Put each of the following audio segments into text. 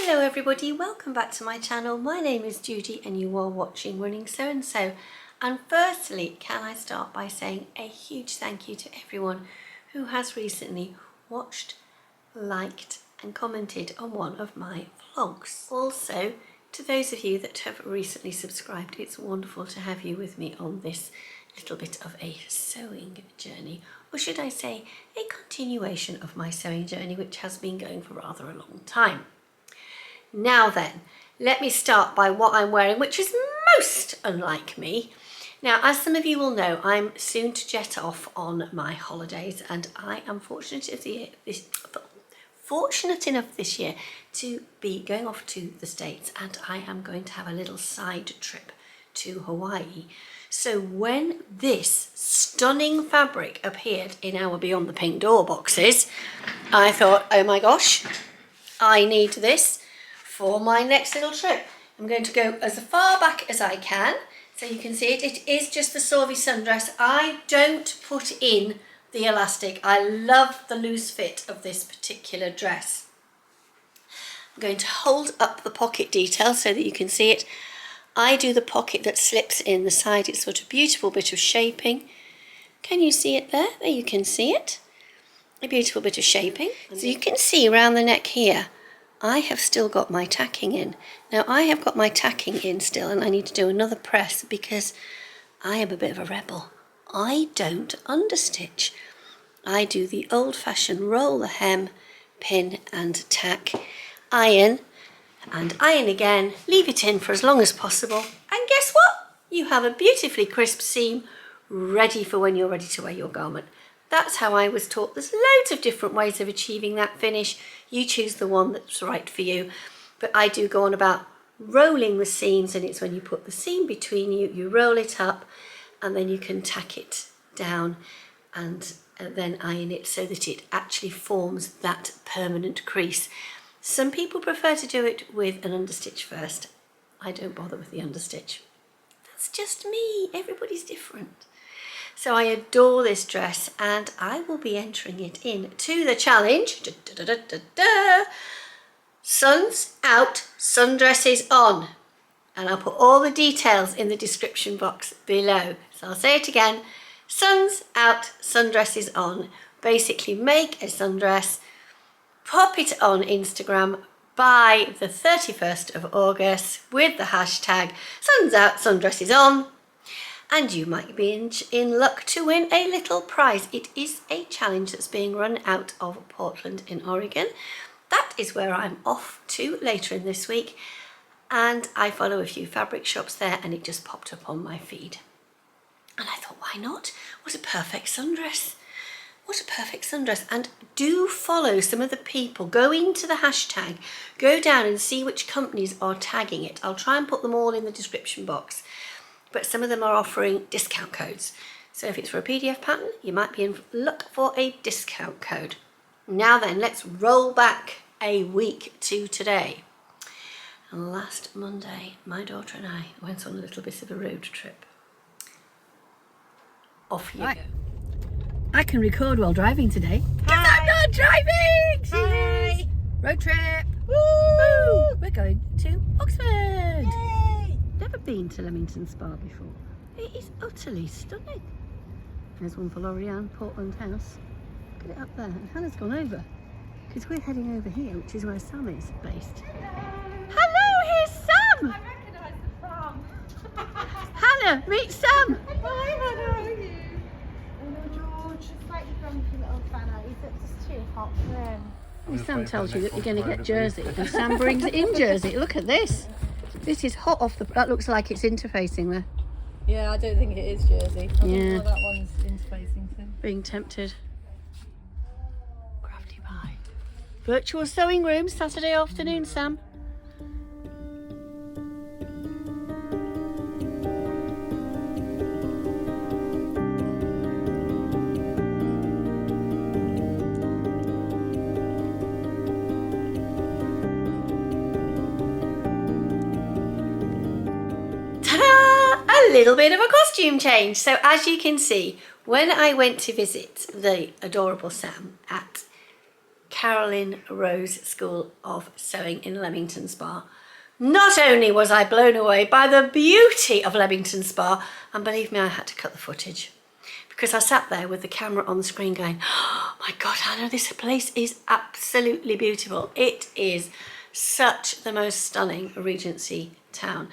Hello everybody, welcome back to my channel. My name is Judi and you are watching Running So and So. And firstly, can I start by saying a huge thank you to everyone who has recently watched, liked and commented on one of my vlogs. Also, to those of you that have recently subscribed, it's wonderful to have you with me on this little bit of a sewing journey, or should I say a continuation of my sewing journey, which has been going for rather a long time. Now then, let me start by what I'm wearing, which is most unlike me. Now, as some of you will know, I'm soon to jet off on my holidays, and I am fortunate enough this year to be going off to the States, and I am going to have a little side trip to Hawaii. So when this stunning fabric appeared in our Beyond the Pink Door boxes, I thought, oh my gosh, I need this for my next little trip. I'm going to go as far back as I can so you can see it. It is just the Sauvie Sundress. I don't put in the elastic. I love the loose fit of this particular dress. I'm going to hold up the pocket detail so that you can see it. I do the pocket that slips in the side. It's sort of beautiful bit of shaping. Can you see it there? There you can see it. A beautiful bit of shaping. So you can see around the neck here, I have still got my tacking in. Now I have got my tacking in still, and I need to do another press because I am a bit of a rebel. I don't understitch. I do the old-fashioned roll the hem, pin and tack, iron and iron again, leave it in for as long as possible, and guess what? You have a beautifully crisp seam ready for when you're ready to wear your garment. That's how I was taught. There's loads of different ways of achieving that finish. You choose the one that's right for you. But I do go on about rolling the seams, and it's when you put the seam between you, you roll it up, and then you can tack it down and then iron it so that it actually forms that permanent crease. Some people prefer to do it with an understitch first. I don't bother with the understitch. That's just me. Everybody's different. So I adore this dress, and I will be entering it in to the challenge. Suns out, sundresses on. And I'll put all the details in the description box below. So I'll say it again. Suns out, sundresses on. Basically make a sundress, pop it on Instagram by the 31st of August with the hashtag suns out, sundresses on. And you might be in luck to win a little prize. It is a challenge that's being run out of Portland in Oregon. That is where I'm off to later in this week. And I follow a few fabric shops there, and it just popped up on my feed. And I thought, why not? What a perfect sundress. What a perfect sundress. And do follow some of the people. Go into the hashtag, go down and see which companies are tagging it. I'll try and put them all in the description box. But some of them are offering discount codes. So if it's for a PDF pattern, you might be in luck for a discount code. Now then, let's roll back a week to today. And last Monday, my daughter and I went on a little bit of a road trip. Off you go. I can record while driving today. Because I'm not driving! Hi! Road trip! Woo! Woo! We're going to Oxford! Yay! Never been to Leamington Spa before. It is utterly stunning. There's one for L'Oreal, Portland House. Look at it up there. And Hannah's gone over because we're heading over here, which is where Sam is based. Hello, here's Sam! I recognise the farm. Hannah, meet Sam! Hi, Hannah, how are you? Oh, George, a slightly grumpy little fella. He's just too hot for him. Well, Sam tells you that you're going to get Jersey, and Sam brings in Jersey. Look at this. This is hot off the... That looks like it's interfacing there. Yeah, I don't think it is Jersey. I think that one's interfacing too. Being tempted. Crafty pie. Virtual sewing room, Saturday afternoon, Sam. A little bit of a costume change. So as you can see, when I went to visit the adorable Sam at Carolyn Rose School of Sewing in Leamington Spa. Not only was I blown away by the beauty of Leamington Spa, and believe me, I had to cut the footage because I sat there with the camera on the screen going, oh my God, Hannah, this place is absolutely beautiful. It is such the most stunning Regency town.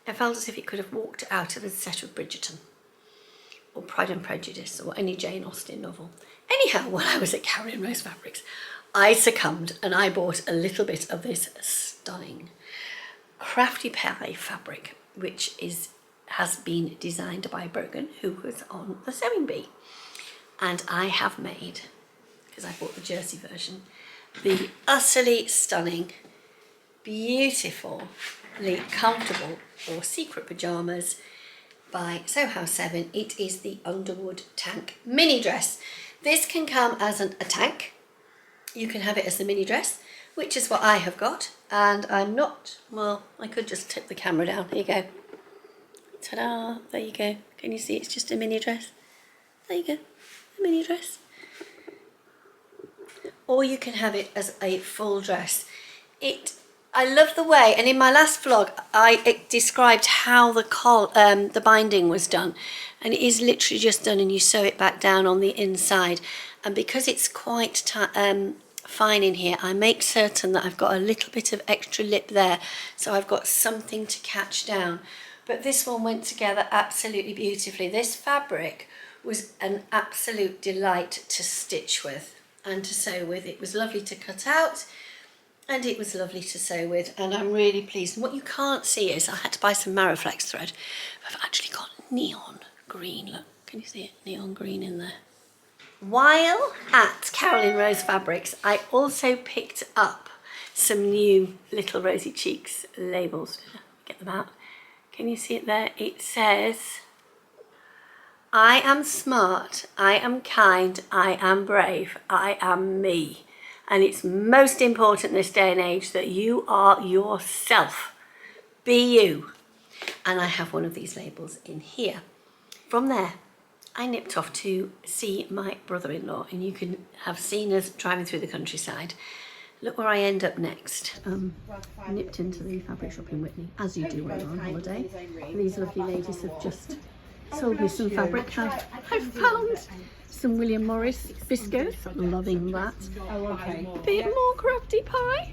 I felt as if it could have walked out of the set of Bridgerton or Pride and Prejudice or any Jane Austen novel. Anyhow, while I was at Carolyn Rose Fabrics, I succumbed and I bought a little bit of this stunning crafty pie fabric, which has been designed by Brogan, who was on the Sewing Bee. And I have made, because I bought the jersey version, the utterly stunning, beautifully comfortable or secret pyjamas by Sew House 7. It is the Underwood tank mini dress. This can come as a tank. You can have it as the mini dress, which is what I have got. And I'm not, well, I could just tip the camera down. Here you go. Ta-da, there you go. Can you see it's just a mini dress? There you go, a mini dress. Or you can have it as a full dress. I love the way, and in my last vlog, I described how the binding was done. And it is literally just done and you sew it back down on the inside. And because it's quite fine in here, I make certain that I've got a little bit of extra lip there. So I've got something to catch down. But this one went together absolutely beautifully. This fabric was an absolute delight to stitch with and to sew with. It was lovely to cut out and it was lovely to sew with, and I'm really pleased. And what you can't see is I had to buy some Mariflex thread. I've actually got neon green, look, can you see it? Neon green in there. While at Carolyn Rose Fabrics, I also picked up some new Little Rosy Cheeks labels. Get them out. Can you see it there? It says, I am smart, I am kind, I am brave, I am me. And it's most important in this day and age that you are yourself. Be you. And I have one of these labels in here. From there, I nipped off to see my brother-in-law, and you can have seen us driving through the countryside. Look where I end up next. Nipped into the fabric shop in Whitney, as you do when you're on holiday. These lovely ladies have just sold me some fabric. I found some William Morris biscuits, loving that. A bit more crafty pie.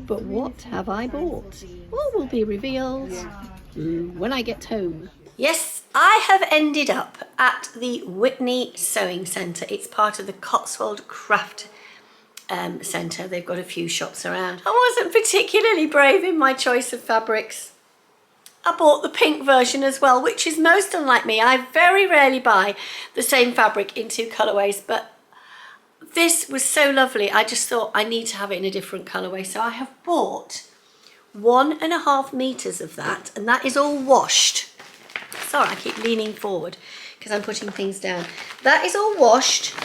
But what have I bought? All will be revealed when I get home. Yes, I have ended up at the Whitney Sewing Centre. It's part of the Cotswold Craft Centre. They've got a few shops around. I wasn't particularly brave in my choice of fabrics. I bought the pink version as well, which is most unlike me. I very rarely buy the same fabric in two colourways, but this was so lovely. I just thought I need to have it in a different colourway. So I have bought 1.5 meters of that, and that is all washed. Sorry, I keep leaning forward because I'm putting things down. That is all washed.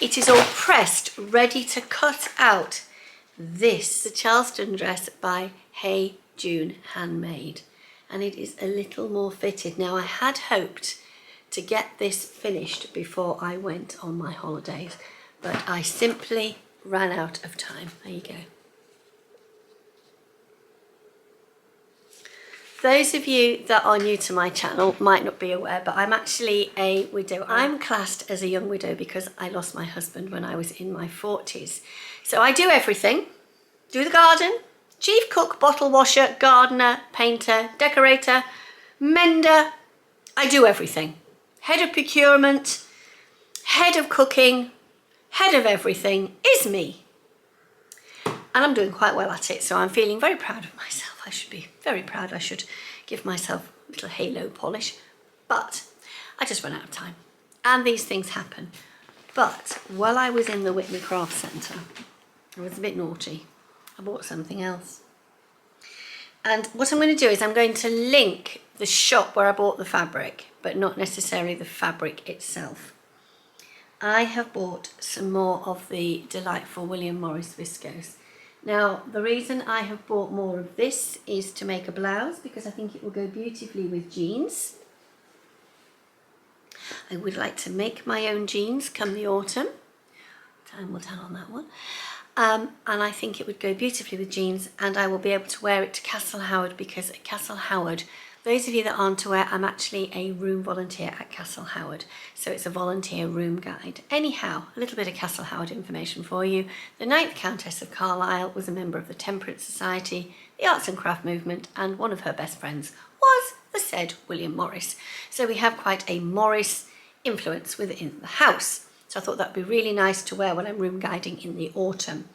It is all pressed, ready to cut out. This, the Charleston dress by Hey June Handmade. And it is a little more fitted. Now, I had hoped to get this finished before I went on my holidays, but I simply ran out of time. There you go. Those of you that are new to my channel might not be aware, but I'm actually a widow. I'm classed as a young widow because I lost my husband when I was in my 40s. So I do everything. Do the garden, chief cook, bottle washer, gardener, painter, decorator, mender. I do everything. Head of procurement, head of cooking, head of everything is me. And I'm doing quite well at it, so I'm feeling very proud of myself. I should be very proud. I should give myself a little halo polish. But I just run out of time. And these things happen. But while I was in the Whitney Craft Centre, I was a bit naughty. I bought something else. And what I'm going to do is I'm going to link the shop where I bought the fabric, but not necessarily the fabric itself. I have bought some more of the delightful William Morris viscose. Now, the reason I have bought more of this is to make a blouse because I think it will go beautifully with jeans. I would like to make my own jeans come the autumn. Time will tell on that one. and I think it would go beautifully with jeans, and I will be able to wear it to Castle Howard, because at Castle Howard, those of you that aren't aware, I'm actually a room volunteer at Castle Howard, so it's a volunteer room guide. Anyhow, a little bit of Castle Howard information for you. The 9th Countess of Carlisle was a member of the Temperance Society, the Arts and Craft Movement, and one of her best friends was the said William Morris. So we have quite a Morris influence within the house. So I thought that would be really nice to wear when I'm room guiding in the autumn,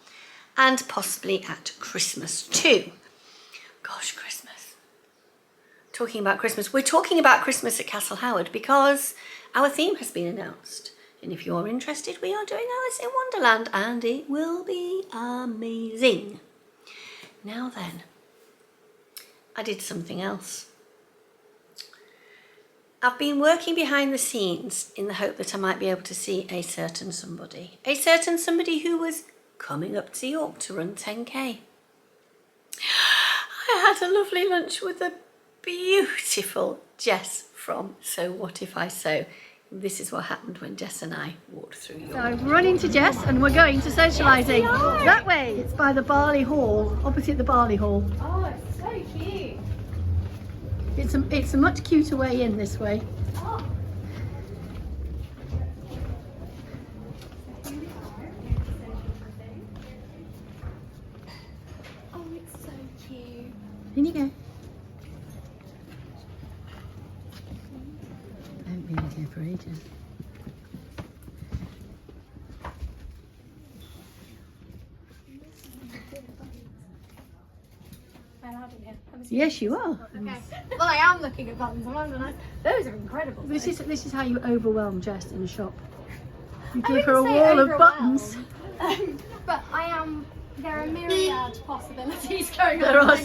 and possibly at Christmas too. Gosh, Christmas. Talking about Christmas, we're talking about Christmas at Castle Howard because our theme has been announced. And if you're interested, we are doing Alice in Wonderland, and it will be amazing. Now then, I did something else. I've been working behind the scenes in the hope that I might be able to see a certain somebody. A certain somebody who was coming up to York to run 10K. I had a lovely lunch with a beautiful Jess from So What If I Sew. This is what happened when Jess and I walked through York. So I'm running to Jess and we're going to socialising. That way. It's by the Barley Hall, opposite the Barley Hall. Oh, it's so cute. It's a much cuter way in this way. Oh. Oh, it's so cute. In you go. I haven't been in here for ages. Yes, you are. Okay. Well, I am looking at buttons. Those are incredible. This is how you overwhelm Jess in a shop. You I give her a wouldn't say wall of overwhelmed. buttons. But I am. There are myriad possibilities going There on. are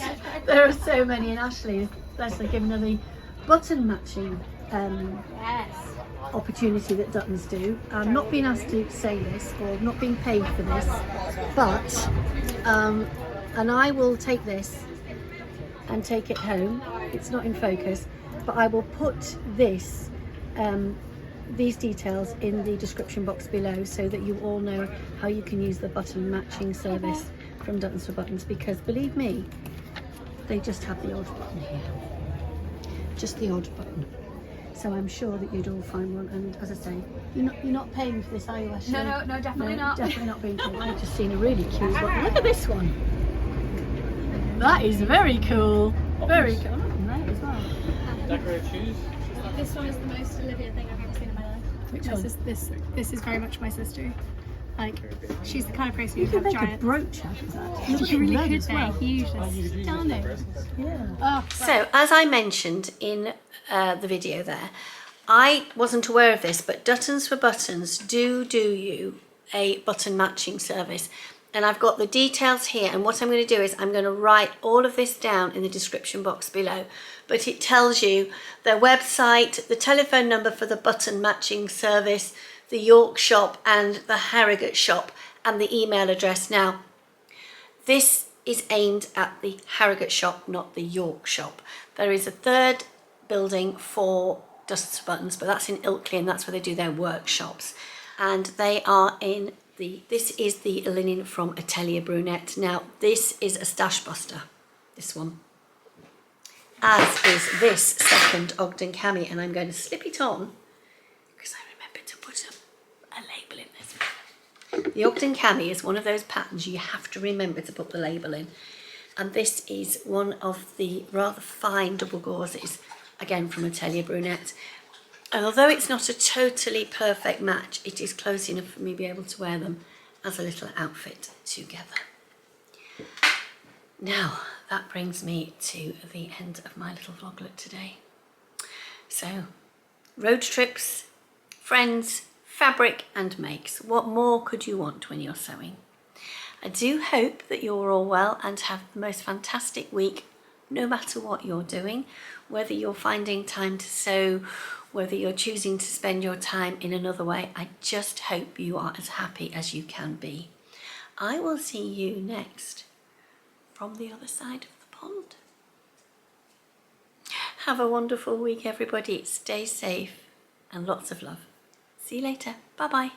there are so many, and Ashley is Leslie giving her the button matching Yes. opportunity that Duttons do. I'm not being asked to say this or not being paid for this, but and I will take this and take it home. It's not in focus, but I will put this these details in the description box below so that you all know how you can use the button matching service from Duttons for Buttons, because believe me, they just have the odd button here, just the odd button. So I'm sure that you'd all find one, and as I say, you're not paying for this, are you, Ashley? No, definitely not. Definitely not being paid. I've just seen a really cute one. Look at this one. That is very cool. Very cool. Right as well. Decorated shoes. This one is the most Olivia thing I've ever seen in my life. Which This one? is this is very much my sister. Like, she's the kind of person You who could have make a giant. brooch out of that. She really red could. as well. They're huge. They're stunning. Yeah. Oh, So, as I mentioned in the video there, I wasn't aware of this, but Duttons for Buttons do you a button matching service. And I've got the details here, and what I'm going to do is I'm going to write all of this down in the description box below. But it tells you their website, the telephone number for the button matching service, the York shop and the Harrogate shop, and the email address. Now, this is aimed at the Harrogate shop, not the York shop. There is a third building for Duttons for Buttons, but that's in Ilkley, and that's where they do their workshops. And they are in this is the linen from Atelier Brunette. Now, this is a stash buster, this one, as is this second Ogden cami, and I'm going to slip it on because I remembered to put a label in this. The Ogden cami is one of those patterns you have to remember to put the label in, and this is one of the rather fine double gauzes, again from Atelier Brunette. And although it's not a totally perfect match, it is close enough for me to be able to wear them as a little outfit together. Now, that brings me to the end of my little vloglet today. So, road trips, friends, fabric and makes. What more could you want when you're sewing? I do hope that you're all well and have the most fantastic week, no matter what you're doing, whether you're finding time to sew, whether you're choosing to spend your time in another way. I just hope you are as happy as you can be. I will see you next from the other side of the pond. Have a wonderful week, everybody. Stay safe and lots of love. See you later. Bye-bye.